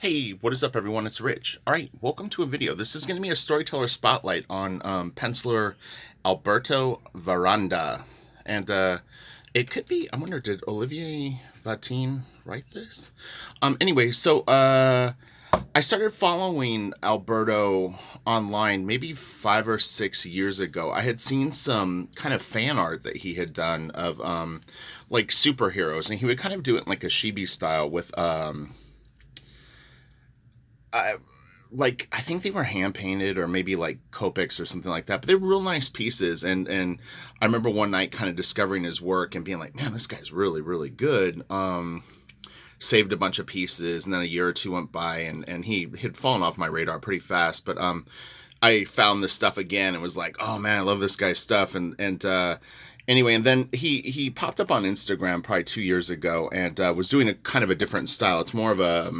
Hey, what is up, everyone? It's Rich. All right, welcome to a video. This is going to be a storyteller spotlight on penciler Alberto Varanda. And it could be, I wonder, did Olivier Vatine write this? Anyway, I started following Alberto online maybe 5 or 6 years ago. I had seen some kind of fan art that he had done of like superheroes, and he would kind of do it in like a chibi style with I, I think they were hand painted or maybe like Copics or something like that. But they were real nice pieces, and I remember one night kind of discovering his work and being like, man, this guy's really good. Saved a bunch of pieces, and then a year or two went by, and he had fallen off my radar pretty fast. But I found this stuff again and was like, oh man, I love this guy's stuff, and anyway, and then he popped up on Instagram probably 2 years ago and was doing a kind of a different style. It's more of a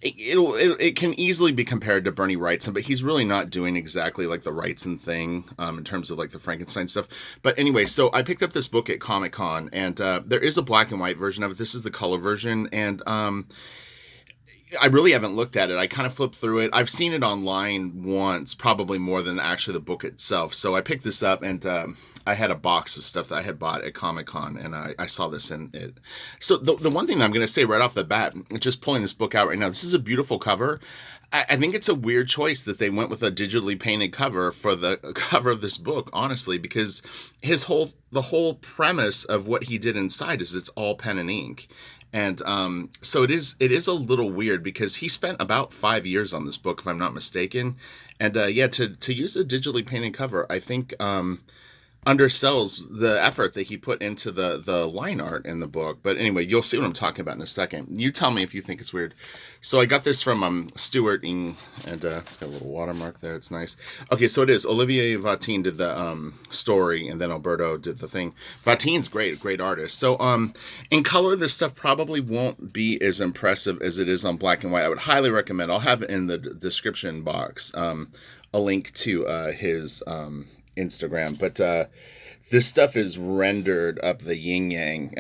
it can easily be compared to Bernie Wrightson, but he's really not doing exactly like the Wrightson thing in terms of like the Frankenstein stuff. But anyway, so I picked up this book at Comic-Con, and there is a black and white version of it. This is the color version, and I really haven't looked at it. I kind of flipped through it. I've seen it online once, probably more than actually the book itself. So I picked this up, and I had a box of stuff that I had bought at Comic-Con, and I saw this in it. So the one thing that I'm going to say right off the bat, just pulling this book out right now, this is a beautiful cover. I think it's a weird choice that they went with a digitally painted cover for the cover of this book, honestly, because the whole premise of what he did inside is it's all pen and ink. And so it is a little weird because he spent about 5 years on this book, if I'm not mistaken. And yeah, to use a digitally painted cover, I think undersells the effort that he put into the line art in the book. But anyway, you'll see what I'm talking about in a second. You tell me if you think it's weird. So I got this from Stuart Ing, and it's got a little watermark there. It's nice. Okay, so it is. Olivier Vatine did the story, and then Alberto did the thing. Vatine's great artist. So in color, this stuff probably won't be as impressive as it is on black and white. I would highly recommend. I'll have in the description box a link to his Instagram, but this stuff is rendered up the yin yang.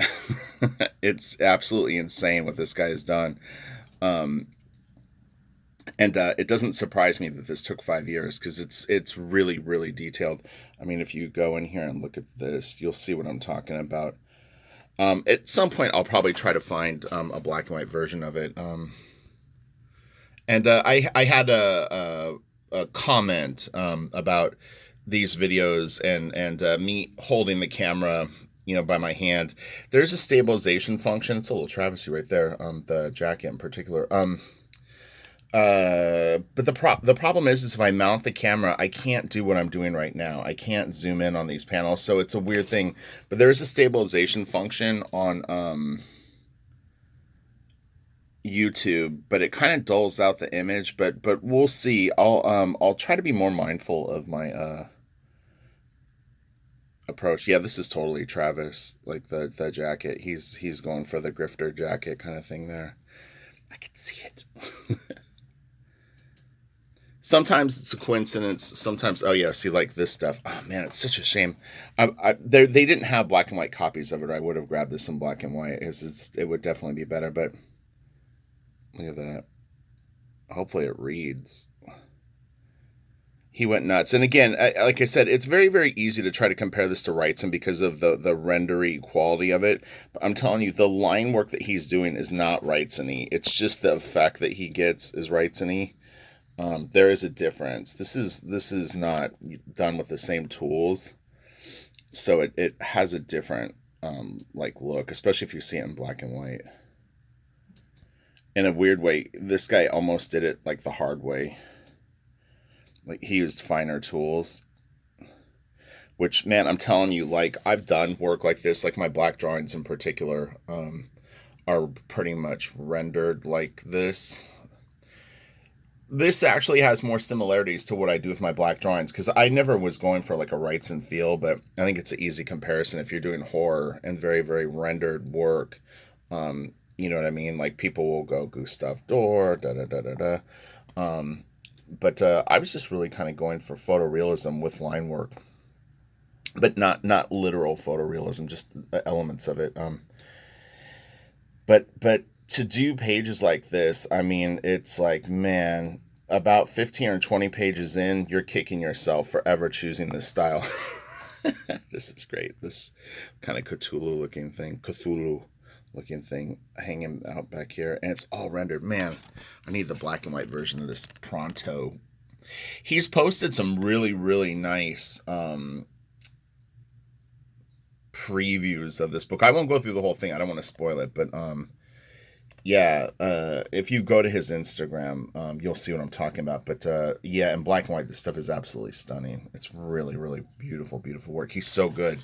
It's absolutely insane what this guy has done. And it doesn't surprise me that this took 5 years because it's really detailed. I mean, if you go in here and look at this, you'll see what I'm talking about. At some point, I'll probably try to find a black and white version of it. And I had a comment about these videos and me holding the camera, by my hand. There's a stabilization function. It's a little travesty right there. The jacket in particular. But the problem is if I mount the camera, I can't do what I'm doing right now. I can't zoom in on these panels, so it's a weird thing. But there is a stabilization function on YouTube, but it kind of dulls out the image. But we'll see. I'll try to be more mindful of my approach. Yeah, this is totally Travis, like the jacket. He's going for the grifter jacket kind of thing there. I can see it. Sometimes it's a coincidence. Sometimes, oh yeah, see, like this stuff. Oh man, it's such a shame. They didn't have black and white copies of it. I would have grabbed this in black and white. It would definitely be better. But look at that. Hopefully it reads. He went nuts. And again, like I said, it's very easy to try to compare this to Wrightson because of the rendery quality of it. But I'm telling you, the line work that he's doing is not Wrightson-y. It's just the effect that he gets is Wrightson-y. There is a difference. This is not done with the same tools, so it has a different like look, especially if you see it in black and white. In a weird way, this guy almost did it like the hard way. Like he used finer tools, which, man, I'm telling you, like I've done work like this, like my black drawings in particular, are pretty much rendered like this. This actually has more similarities to what I do with my black drawings because I never was going for like a Wrightson feel, but I think it's an easy comparison if you're doing horror and very rendered work. You know what I mean? Like people will go Gustav Doré, da. But I was just really kind of going for photorealism with line work, but not literal photorealism, just elements of it. But to do pages like this, I mean, it's like, man, about 15 or 20 pages in, you're kicking yourself for ever choosing this style. This is great. This kind of Cthulhu looking thing hanging out back here. And it's all rendered. Man, I need the black and white version of this pronto. He's posted some really, really nice previews of this book. I won't go through the whole thing. I don't want to spoil it, but yeah, if you go to his Instagram, you'll see what I'm talking about. But yeah, in black and white, this stuff is absolutely stunning. It's really, really beautiful, beautiful work. He's so good.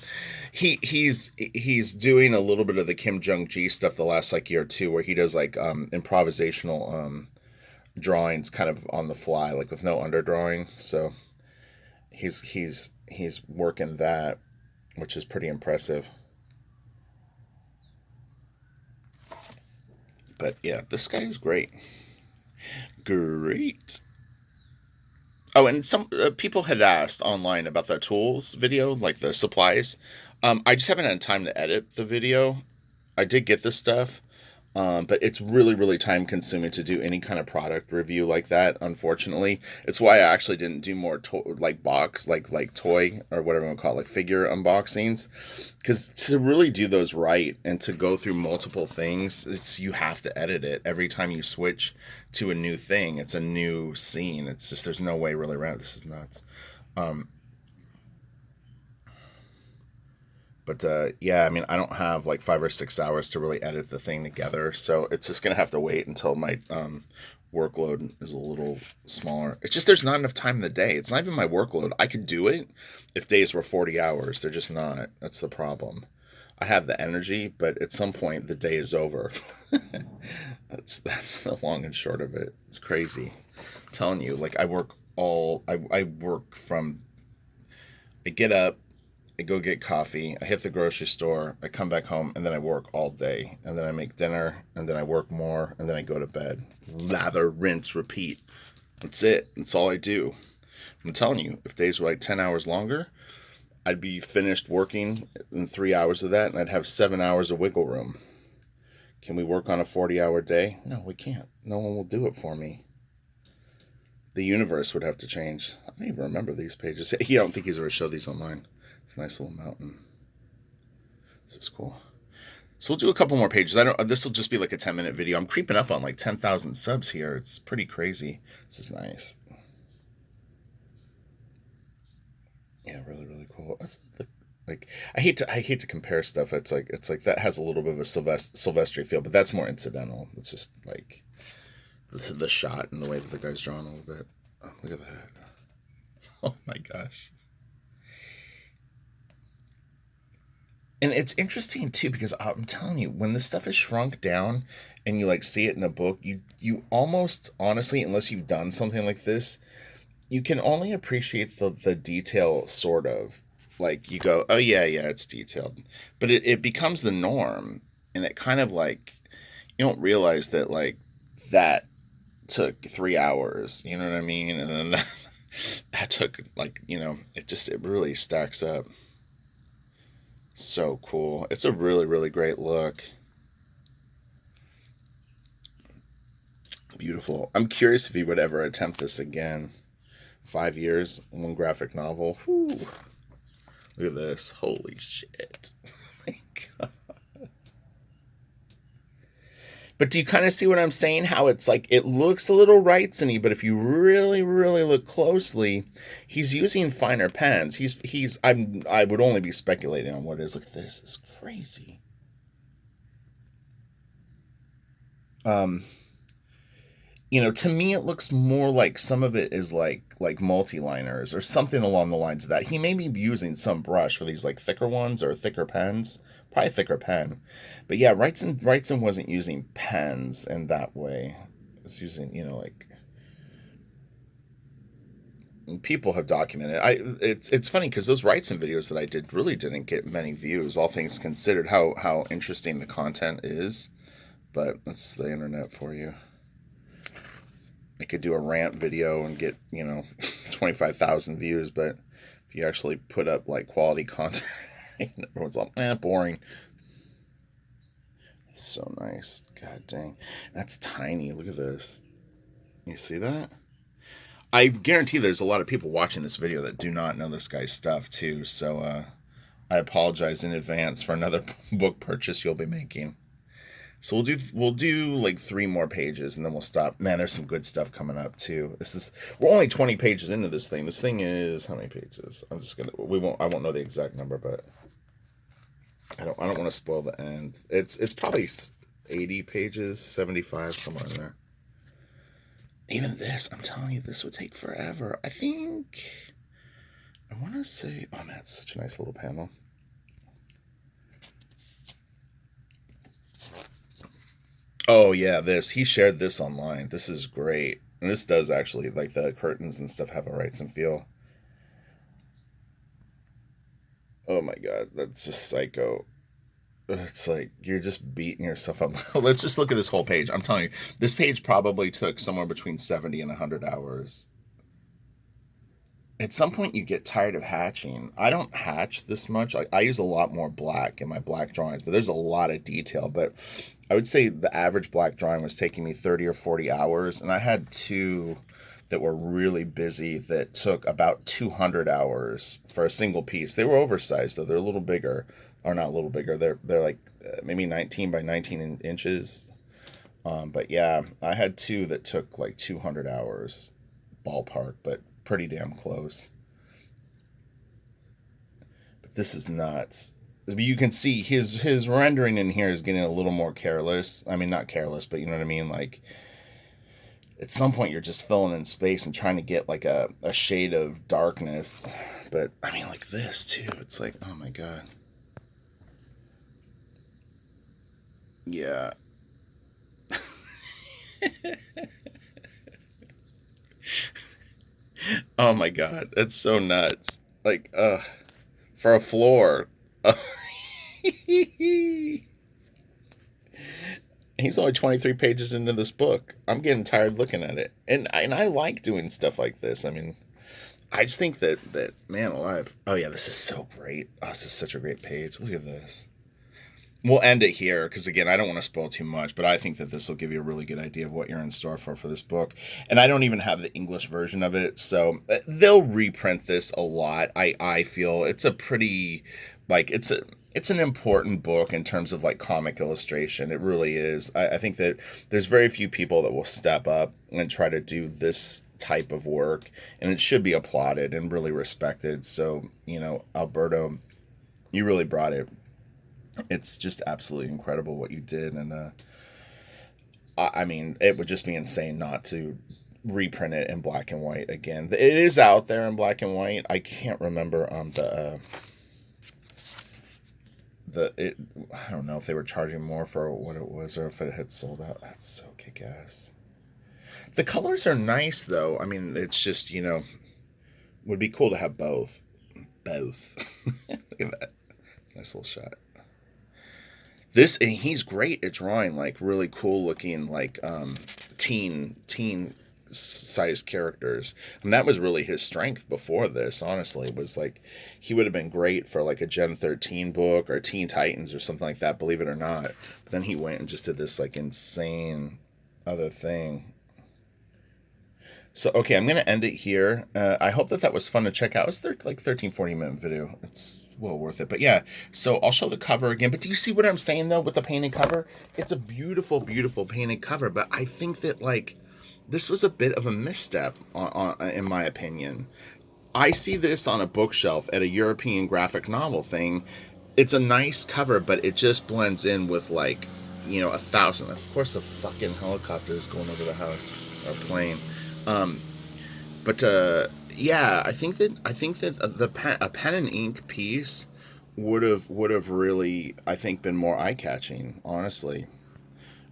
He's doing a little bit of the Kim Jong-gi stuff the last like year or two, where he does like improvisational drawings, kind of on the fly, like with no underdrawing. So he's working that, which is pretty impressive. But yeah, this guy is great. Great. Oh, and some people had asked online about the tools video, like the supplies. I just haven't had time to edit the video. I did get this stuff, but it's really, really time consuming to do any kind of product review like that. Unfortunately, it's why I actually didn't do more like box, like toy or whatever you want to call it, like figure unboxings, because to really do those right and to go through multiple things, you have to edit it every time you switch to a new thing. It's a new scene. It's just there's no way really around it. This is nuts. Um, But yeah, I mean, I don't have like 5 or 6 hours to really edit the thing together, so it's just gonna have to wait until my workload is a little smaller. It's just there's not enough time in the day. It's not even my workload. I could do it if days were 40 hours. They're just not. That's the problem. I have the energy, but at some point the day is over. That's the long and short of it. It's crazy. I'm telling you, like I work from I get up, I go get coffee, I hit the grocery store, I come back home, and then I work all day. And then I make dinner, and then I work more, and then I go to bed. Lather, rinse, repeat. That's it. That's all I do. I'm telling you, if days were like 10 hours longer, I'd be finished working in 3 hours of that, and I'd have 7 hours of wiggle room. Can we work on a 40-hour day? No, we can't. No one will do it for me. The universe would have to change. I don't even remember these pages. You don't think he's ever showed these online. It's a nice little mountain. This is cool. So we'll do a couple more pages. I don't. This will just be like a 10-minute video. I'm creeping up on like 10,000 subs here. It's pretty crazy. This is nice. Yeah, really, really cool. Like I hate to compare stuff. It's like that has a little bit of a Sylvester feel, but that's more incidental. It's just like the shot and the way that the guy's drawn a little bit. Oh, look at that. Oh my gosh. And it's interesting too because I'm telling you, when this stuff is shrunk down and you like see it in a book, you almost honestly, unless you've done something like this, you can only appreciate the detail sort of. Like you go, oh yeah, yeah, it's detailed. But it becomes the norm, and it kind of like you don't realize that like that took 3 hours, you know what I mean? And then that took like, it really stacks up. So cool. It's a really, really great look. Beautiful. I'm curious if he would ever attempt this again. 5 years, one graphic novel. Whew. Look at this. Holy shit. My God. But do you kind of see what I'm saying? How it's like, it looks a little Wrightsony, but if you really, really look closely, he's using finer pens. I would only be speculating on what it is. Look at this. It's crazy. Um, to me, it looks more like some of it is like multi-liners or something along the lines of that. He may be using some brush for these like thicker ones or thicker pens, probably thicker pen. But yeah, Wrightson wasn't using pens in that way. He was using, like people have documented. It's funny because those Wrightson videos that I did really didn't get many views, all things considered. How interesting the content is, but that's the internet for you. I could do a rant video and get, 25,000 views, but if you actually put up like quality content, everyone's like, boring. It's so nice. Look God dang. That's tiny. Look at this. You see that? I guarantee there's a lot of people watching this video that do not know this guy's stuff too. So I apologize in advance for another book purchase you'll be making. So we'll do like 3 more pages and then we'll stop. Man, there's some good stuff coming up too. We're only 20 pages into this thing. This thing is how many pages? I won't know the exact number, but I don't want to spoil the end. It's probably 80 pages, 75, somewhere in there. Even this, I'm telling you, this would take forever. I want to say, oh man, it's such a nice little panel. Oh yeah, he shared this online. This is great. And this does actually, like the curtains and stuff have a right some feel. Oh my god, that's just psycho. It's like you're just beating yourself up. Let's just look at this whole page. I'm telling you, this page probably took somewhere between 70 and 100 hours. At some point, you get tired of hatching. I don't hatch this much. I use a lot more black in my black drawings, but there's a lot of detail. But I would say the average black drawing was taking me 30 or 40 hours, and I had two that were really busy that took about 200 hours for a single piece. They were oversized, though. They're a little bigger, or not a little bigger. They're like maybe 19 by 19 inches. But yeah, I had two that took like 200 hours, ballpark, but pretty damn close. But this is nuts. You can see his rendering in here is getting a little more careless. I mean, not careless, but you know what I mean? Like, at some point, you're just filling in space and trying to get like a shade of darkness. But I mean, like this too. It's like, oh my god. Yeah. Oh my god, that's so nuts. Like, for a floor. He's only 23 pages into this book. I'm getting tired looking at it. And I like doing stuff like this. I mean, I just think that man alive. Oh yeah, this is so great. Oh, this is such a great page. Look at this. We'll end it here because again, I don't want to spoil too much, but I think that this will give you a really good idea of what you're in store for this book. And I don't even have the English version of it, so they'll reprint this a lot. I feel it's a pretty like it's an important book in terms of like comic illustration. It really is. I think that there's very few people that will step up and try to do this type of work, and it should be applauded and really respected. So, Alberto, you really brought it. It's just absolutely incredible what you did, and I mean, it would just be insane not to reprint it in black and white again. It is out there in black and white. I can't remember I don't know if they were charging more for what it was or if it had sold out. That's so kick-ass. The colors are nice though. I mean, it's just would be cool to have both. Both. Look at that. Nice little shot. And he's great at drawing like really cool looking like teen sized characters. And that was really his strength before this, honestly. Was like he would have been great for like a Gen 13 book or Teen Titans or something like that, believe it or not. But then he went and just did this like insane other thing. So, okay, I'm going to end it here. I hope that was fun to check out. It's like 13-40 minute video. It's well worth it. But yeah, so I'll show the cover again. But do you see what I'm saying, though, with the painted cover? It's a beautiful, beautiful painted cover. But I think that, like, this was a bit of a misstep, in my opinion. I see this on a bookshelf at a European graphic novel thing. It's a nice cover, but it just blends in with, like, 1,000. Of course, a fucking helicopter is going over the house, or a plane. But yeah, I think that a pen and ink piece would have really, I think, been more eye catching. Honestly,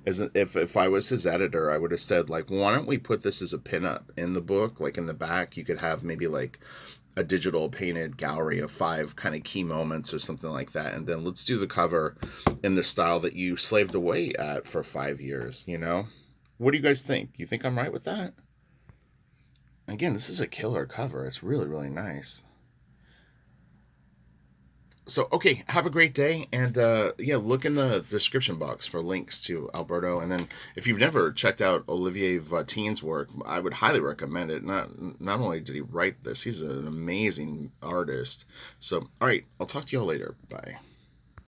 if I was his editor, I would have said, like, why don't we put this as a pinup in the book, like in the back? You could have maybe like a digital painted gallery of 5 kind of key moments or something like that, and then let's do the cover in the style that you slaved away at for 5 years. What do you guys think? You think I'm right with that? Again, this is a killer cover. It's really, really nice. So, okay, have a great day, and yeah, look in the description box for links to Alberto. And then, if you've never checked out Olivier Vatine's work, I would highly recommend it. Not only did he write this, he's an amazing artist. So, all right, I'll talk to y'all later. Bye.